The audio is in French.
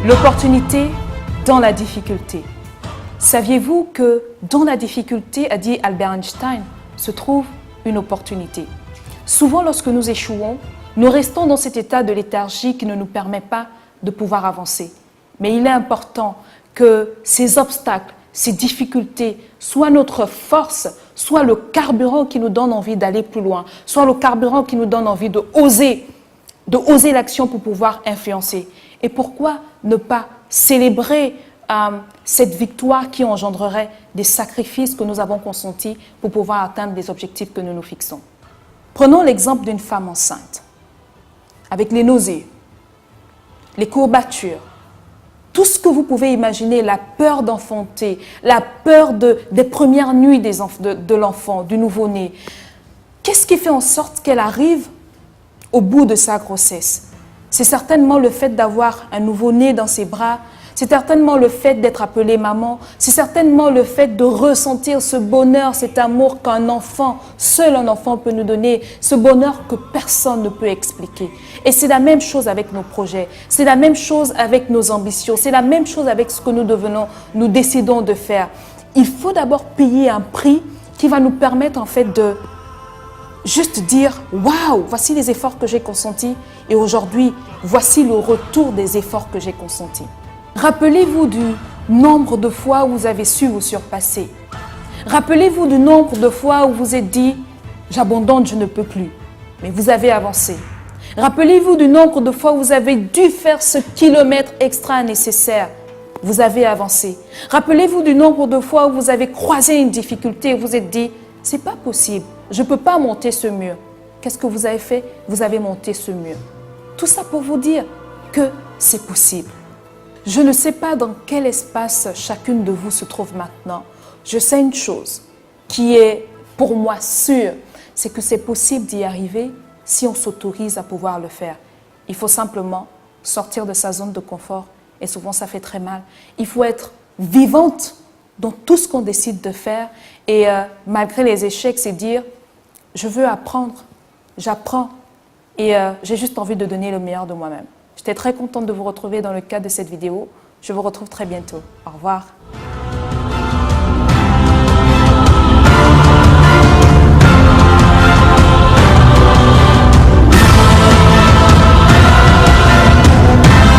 L'opportunité dans la difficulté. Saviez-vous que dans la difficulté, a dit Albert Einstein, se trouve une opportunité? Souvent, lorsque nous échouons, nous restons dans cet état de léthargie qui ne nous permet pas de pouvoir avancer. Mais il est important que ces obstacles, ces difficultés soient notre force, soit le carburant qui nous donne envie d'aller plus loin, soit le carburant qui nous donne envie de oser l'action pour pouvoir influencer. Et pourquoi ne pas célébrer cette victoire qui engendrerait des sacrifices que nous avons consentis pour pouvoir atteindre les objectifs que nous nous fixons? Prenons l'exemple d'une femme enceinte, avec les nausées, les courbatures, tout ce que vous pouvez imaginer, la peur d'enfanter, la peur des premières nuits de l'enfant, du nouveau-né. Qu'est-ce qui fait en sorte qu'elle arrive au bout de sa grossesse? C'est certainement le fait d'avoir un nouveau-né dans ses bras, c'est certainement le fait d'être appelée maman, c'est certainement le fait de ressentir ce bonheur, cet amour qu'un enfant, seul un enfant peut nous donner, ce bonheur que personne ne peut expliquer. Et c'est la même chose avec nos projets, c'est la même chose avec nos ambitions, c'est la même chose avec ce que nous décidons de faire. Il faut d'abord payer un prix qui va nous permettre en fait de juste dire « Waouh, voici les efforts que j'ai consentis et aujourd'hui, voici le retour des efforts que j'ai consentis. » Rappelez-vous du nombre de fois où vous avez su vous surpasser. Rappelez-vous du nombre de fois où vous êtes dit « J'abandonne, je ne peux plus ». Mais vous avez avancé. Rappelez-vous du nombre de fois où vous avez dû faire ce kilomètre extra nécessaire. Vous avez avancé. Rappelez-vous du nombre de fois où vous avez croisé une difficulté et vous êtes dit « C'est pas possible, je ne peux pas monter ce mur ». Qu'est-ce que vous avez fait? Vous avez monté ce mur. Tout ça pour vous dire que c'est possible. Je ne sais pas dans quel espace chacune de vous se trouve maintenant. Je sais une chose qui est pour moi sûre, c'est que c'est possible d'y arriver si on s'autorise à pouvoir le faire. Il faut simplement sortir de sa zone de confort et souvent ça fait très mal. Il faut être vivante dans tout ce qu'on décide de faire et malgré les échecs, c'est dire « je veux apprendre, j'apprends et j'ai juste envie de donner le meilleur de moi-même ». J'étais très contente de vous retrouver dans le cadre de cette vidéo. Je vous retrouve très bientôt. Au revoir.